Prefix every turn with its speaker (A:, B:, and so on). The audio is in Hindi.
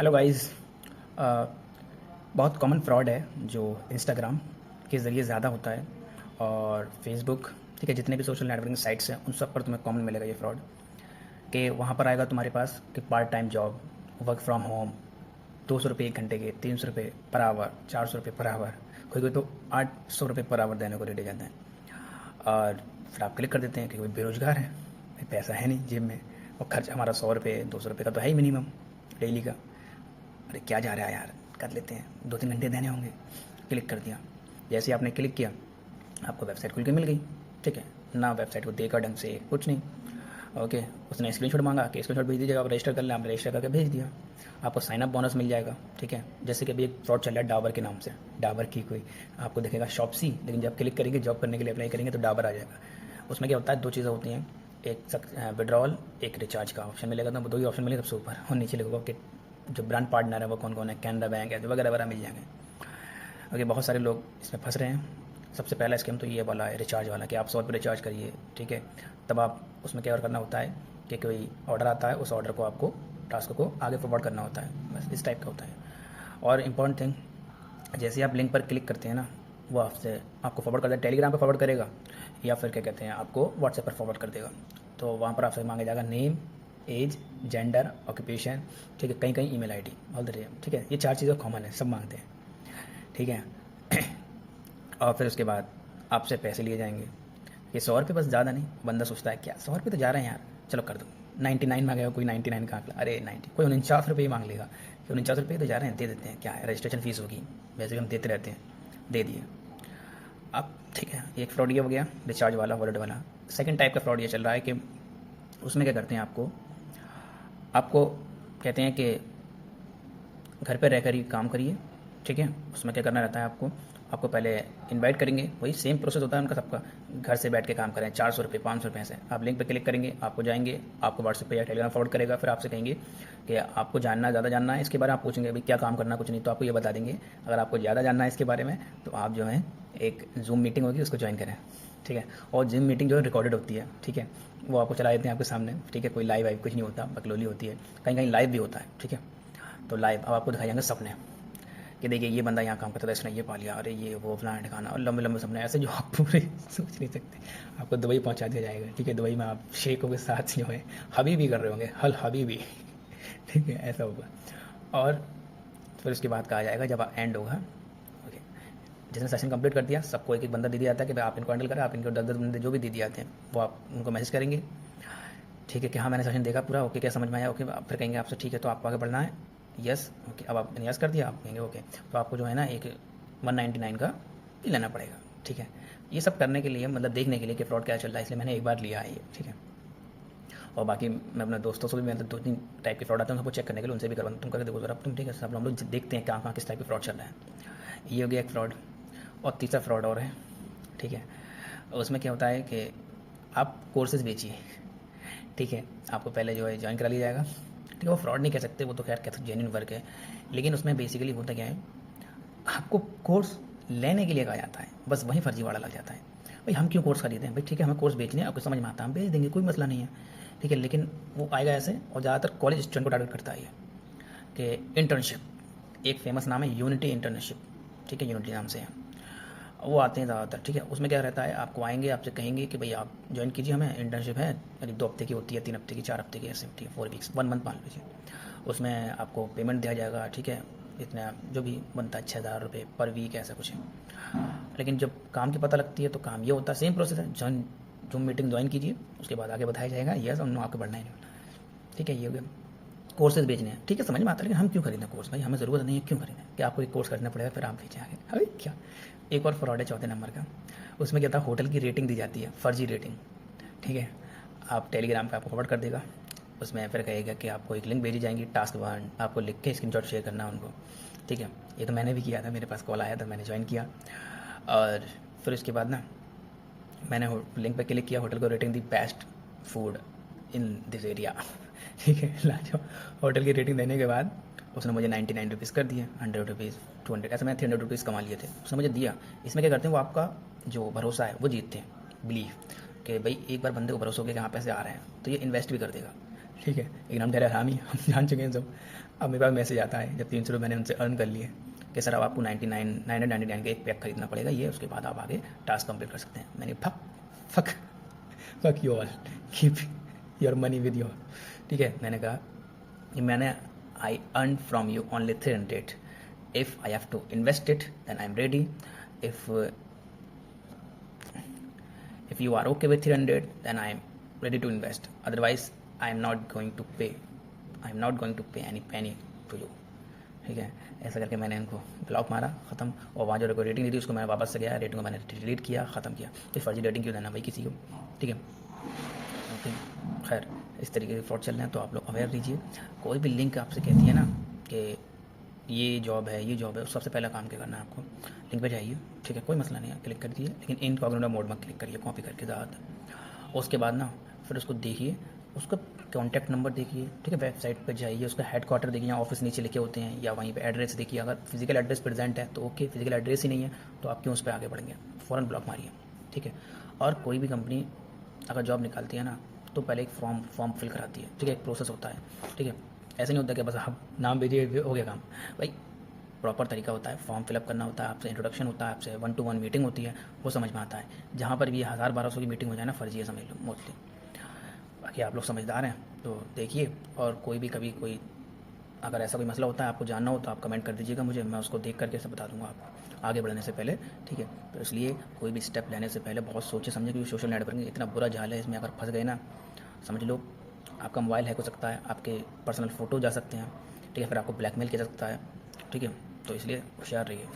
A: Hello guys. बहुत कॉमन फ्रॉड है जो इंस्टाग्राम के ज़रिए ज़्यादा होता है और फेसबुक, ठीक है, जितने भी सोशल नेटवर्किंग साइट्स हैं उन सब पर तुम्हें कॉमन मिलेगा ये फ्रॉड। कि वहाँ पर आएगा तुम्हारे पास कि part time job, work from home, 200 रुपये 1 घंटे के, 300 रुपये पर आवर, 400 रुपये पर आवर, कोई कोई तो 800 रुपये पर आवर देने को रेडी जाते हैं। और फिर आप क्लिक कर देते हैं कि कोई बेरोज़गार है, भाई पैसा है नहीं जेब में, और खर्च हमारा 100 रुपये 200 रुपये का तो है ही मिनिमम डेली का। अरे क्या जा रहा है यार, कर लेते हैं, 2-3 घंटे देने होंगे। क्लिक कर दिया। जैसे ही आपने क्लिक किया आपको वेबसाइट खुल के मिल गई, ठीक है ना, वेबसाइट को देखा ढंग से कुछ नहीं। ओके, उसने स्क्रीनशॉट मांगा कि स्क्रीनशॉट भेज दीजिएगा, आप रजिस्टर कर लें, आपने रजिस्टर करके भेज दिया। आपको साइन अप बोनस मिल जाएगा, ठीक है। जैसे कि अभी एक फ्रॉड चल रहा है डाबर के नाम से, डाबर की कोई आपको दिखेगा शॉप्सी, लेकिन जब क्लिक करेंगे जॉब करने के लिए अप्लाई करेंगे तो डाबर आ जाएगा। उसमें क्या होता है, 2 चीज़ें होती हैं, एक विड्रॉल, एक रिचार्ज का ऑप्शन मिलेगा। तो 2 ही ऑप्शन मिलेगा सबसे ऊपर, और नीचे लिखोगा कि जो ब्रांड पार्टनर है वो कौन कौन है, कैनरा बैंक है, वगैरह वगैरह मिल जाएंगे। ओके, बहुत सारे लोग इसमें फंस रहे हैं। सबसे पहला स्कीम तो ये वाला है रिचार्ज वाला, कि आप 100 रुपये रिचार्ज करिए, ठीक है। तब आप उसमें क्या और करना होता है कि कोई ऑर्डर आता है, उस ऑर्डर को आपको, टास्क को आगे फॉरवर्ड करना होता है, बस इस टाइप का होता है। और इम्पॉर्टेंट थिंग, जैसे आप लिंक पर क्लिक करते हैं ना, वो आपको फॉरवर्ड करता है, टेलीग्राम पर फॉरवर्ड करेगा या फिर क्या कहते हैं आपको व्हाट्सएप पर फॉरवर्ड कर देगा। तो वहाँ पर आपसे मांगा जाएगा नेम, एज, जेंडर, ऑक्यूपेशन, ठीक है, कहीं कहीं ईमेल आईडी, ऑल द रेम, ठीक है। ये 4 चीज़ें कॉमन है, सब मांगते हैं, ठीक है। और फिर उसके बाद आपसे पैसे लिए जाएंगे। ये 100 रुपये बस, ज़्यादा नहीं। बंदा सोचता है क्या 100 रुपये तो जा रहे हैं यार, चलो कर दो। 99 मांगेगा कोई, 99 का आंकड़ा, अरे 90, कोई 49 रुपये ही मांग लेगा कि 49 रुपये तो जा रहे हैं, दे देते हैं, क्या है, रजिस्ट्रेशन फ़ीस होगी, वैसे भी हम देते रहते हैं, दे दिए। अब ठीक है, एक फ्रॉड ये हो गया रिचार्ज वाला, वॉलेट वाला। सेकंड टाइप का फ्रॉड ये चल रहा है कि उसमें क्या करते हैं, आपको कहते हैं कि घर पे रहकर ही काम करिए, ठीक है। उसमें क्या करना रहता है, आपको पहले इनवाइट करेंगे, वही सेम प्रोसेस होता है उनका सबका, घर से बैठ के काम करें, 400 रुपये 500 रुपये से। आप लिंक पे क्लिक करेंगे, आपको जाएंगे, आपको व्हाट्सएप पे या टेलीग्राम फॉरवर्ड करेगा, फिर आपसे कहेंगे कि आपको ज़्यादा जानना है इसके बारे में, आप पूछेंगे भाई क्या काम करना, कुछ नहीं, तो आपको ये बता देंगे। अगर आपको ज़्यादा जानना है इसके बारे में तो आप जो है एक जूम मीटिंग होगी उसको ज्वाइन करें, ठीक है। और जूम मीटिंग जो है रिकॉर्डेड होती है, ठीक है, वो आपको चला देते हैं आपके सामने, ठीक है। कोई लाइव वाइव कुछ नहीं होता, बकलोली होती है, कहीं कहीं लाइव भी होता है, ठीक है। तो लाइव अब आपको दिखाई जाएंगे सपने कि देखिए ये बंदा यहाँ काम करता था, इसने ये पा लिया, अरे ये वो फलाना ठिकाना, और लंबे लंबे सपने ऐसे जो आप पूरे सोच नहीं सकते। आपको दुबई पहुँचा दिया जाएगा, ठीक है। दुबई में आप शेखों के साथ जो है हबीबी कर रहे होंगे, हल हबीबी, ठीक है, ऐसा होगा। और फिर उसके बाद कहा जाएगा जब एंड होगा, ओके, जिसने सेशन कंप्लीट कर दिया सबको एक एक बंदा दे दिया जाता है कि भाई आप इनको हैंडल करें, आप इनको 10-10 बंदे जो भी दे दिए जाते हैं वो आप उनको मैसेज करेंगे, ठीक है, कि हाँ मैंने सेशन देखा पूरा, ओके, क्या समझ में आया, ओके। फिर कहेंगे आपसे ठीक है तो आपको आगे बढ़ना है, यस, ओके। अब आपने यस कर दिया, आप कहेंगे ओके, तो आपको जो है ना एक 199 का लेना पड़ेगा, ठीक है। ये सब करने के लिए, मतलब देखने के लिए कि फ्रॉड क्या चल रहा है, इसलिए मैंने एक बार लिया है ये, ठीक है। और बाकी मैं अपने दोस्तों से भी, मैं 2-3 टाइप के फ्रॉड आते हैं उनको चेक करने के लिए उनसे भी करवाता हूँ, तुम करके देखो जरा तुम, ठीक है। सब हम लोग देखते हैं कहाँ कहाँ किस टाइप के फ्रॉड चल रहा है। ये हो गया एक फ्रॉड। और तीसरा फ्रॉड और है, ठीक है। उसमें क्या होता है कि आप कोर्सेज बेचिए, ठीक है। आपको पहले जो है ज्वाइन करा लिया जाएगा, ठीक है। वो फ्रॉड नहीं कह सकते, वो तो खैर कहते जेन्युइन वर्क है, लेकिन उसमें बेसिकली होता क्या है, आपको कोर्स लेने के लिए कहा जाता है, बस वहीं फर्जीवाड़ा लग जाता है। भाई हम क्यों कोर्स खरीदें, भाई ठीक है हमें कोर्स बेचने हैं, आपको समझ में आता है हम बेच देंगे, कोई मसला नहीं है, ठीक है। लेकिन वो आएगा ऐसे, और ज़्यादातर कॉलेज स्टूडेंट को टारगेट करता है ये कि इंटर्नशिप, एक फेमस नाम है यूनिटी इंटर्नशिप, ठीक है, यूनिटी नाम से है, वो आते हैं ज़्यादातर, ठीक है। उसमें क्या रहता है, आपको आएंगे, आपसे कहेंगे कि भाई आप ज्वाइन कीजिए, हमें इंटर्नशिप है, करीब 2 हफ्ते की होती है, 3 हफ्ते की, 4 हफ्ते की, ऐसे होती है, 4 वीक्स, 1 मंथ मान लीजिए। उसमें आपको पेमेंट दिया जाएगा, ठीक है, इतना जो भी बनता है 6,000 रुपये पर वीक, ऐसा कुछ है। लेकिन जब काम की पता लगती है तो काम ये होता है, सेम प्रोसेस है, जूम मीटिंग ज्वाइन कीजिए, उसके बाद आगे बताया जाएगा यस और नो, आपको बढ़ना ही नहीं, ठीक है। ये हो गया कोर्सेज बेचने हैं, ठीक है, समझ में आता है, लेकिन हम क्यों खरीदें कोर्स, भाई हमें ज़रूरत नहीं है, क्यों खरीदें कि आपको एक कोर्स खरीदना पड़ेगा फिर आप बेचें आगे, अरे क्या। एक और फ्रॉड है चौथे नंबर का। उसमें क्या था, होटल की रेटिंग दी जाती है, फर्जी रेटिंग, ठीक है। आप टेलीग्राम पे आपको फॉरवर्ड कर देगा, उसमें फिर कहेगा कि आपको एक लिंक भेजी जाएंगी, टास्क 1, आपको लिख के स्क्रीनशॉट शेयर करना उनको, ठीक है। ये तो मैंने भी किया था, मेरे पास कॉल आया था, मैंने ज्वाइन किया, और फिर उसके बाद ना मैंने लिंक पे क्लिक किया, होटल को rating the, best food in this area, ठीक है। लाजो होटल की रेटिंग देने के बाद उसने मुझे 99 रुपीज़ कर दिए, 100 रुपीज़, 200, ऐसे मैंने 300 रुपीज़ कमा लिए थे, उसने मुझे दिया। इसमें क्या करते हैं, वो आपका जो भरोसा है वो जीतते हैं, बिलीव कि भाई एक बार बंदे को भरोसा हो गया कि हाँ पैसे आ रहे हैं तो ये इन्वेस्ट भी कर देगा। ठीक है, लेकिन हम ठहरे हरामी, हम जान चुके हैं सब। अब मेरे पास मैसेज आता है जब 300 रुपये मैंने उनसे अर्न कर लिए कि सर अब आपको 999 का एक पैक खरीदना पड़ेगा ये, उसके बाद आप आगे टास्क कंप्लीट कर सकते हैं। मैंने fuck fuck you all, keep your money with your. ठीक है, मैंने कहा कि मैंने I earn from you only 300, if I have to invest it then I am ready, if you are okay with 300 then I am ready to invest, otherwise I am not going to pay any penny to you। ठीक है, ऐसा करके मैंने इनको ब्लॉक मारा, ख़त्म। और वहाँ जो रेटिंग दी थी उसको मैंने वापस से गया, रेटिंग को मैंने डिलीट किया, ख़त्म किया। तो फर्जी रेटिंग क्यों देना भाई किसी को, ठीक है। ओके, खैर इस तरीके के फ्रॉड चल रहे हैं, तो आप लोग अवेयर रहिए। कोई भी लिंक आपसे कहती है ना कि ये जॉब है, सबसे पहला काम क्या करना है आपको, लिंक पे जाइए, ठीक है, कोई मसला नहीं है, क्लिक कर दिए, लेकिन इनकॉग्निटो मोड में क्लिक करिए, कॉपी करके ज़्यादातर। उसके बाद ना फिर उसको देखिए, उसका कॉन्टैक्ट नंबर देखिए, ठीक है, वेबसाइट पर जाइए, उसका हेड क्वार्टर देखिए, यहाँ ऑफिस नीचे लिखे होते हैं, या वहीं पे एड्रेस देखिए। अगर फिजिकल एड्रेस प्रेजेंट है तो ओके, फिजिकल एड्रेस ही नहीं है तो आप क्यों उस पर आगे बढ़ेंगे, फ़ौरन ब्लॉक मारिए, ठीक है। और कोई भी कंपनी अगर जॉब निकालती है ना तो पहले एक फॉर्म फिल कराती है, ठीक है, एक प्रोसेस होता है, ठीक है। ऐसे नहीं होता कि बस आप नाम भेजिए हो गया काम, भाई प्रॉपर तरीका होता है, फॉर्म फिलअप करना होता है, आपसे इंट्रोडक्शन होता है, आपसे 1-to-1 मीटिंग होती है, वो समझ में आता है। जहाँ पर भी 1000-1200 की मीटिंग हो जाए ना, फर्जी है समझ लो मोस्टली। बाकी आप लोग समझदार हैं तो देखिए, और कोई भी कभी कोई अगर ऐसा कोई मसला होता है आपको जानना हो तो आप कमेंट कर दीजिएगा मुझे, मैं उसको देख करके सब बता दूंगा आपको आगे बढ़ने से पहले, ठीक है। तो इसलिए कोई भी स्टेप लेने से पहले बहुत सोचे समझे, क्योंकि सोशल नेटवर्किंग इतना बुरा जाल है, इसमें अगर फंस गए ना समझ लो आपका मोबाइल हैक हो सकता है, आपके पर्सनल फ़ोटो जा सकते हैं, ठीक है, फिर आपको ब्लैकमेल किया जा सकता है, ठीक है। तो इसलिए होशियार रहिए।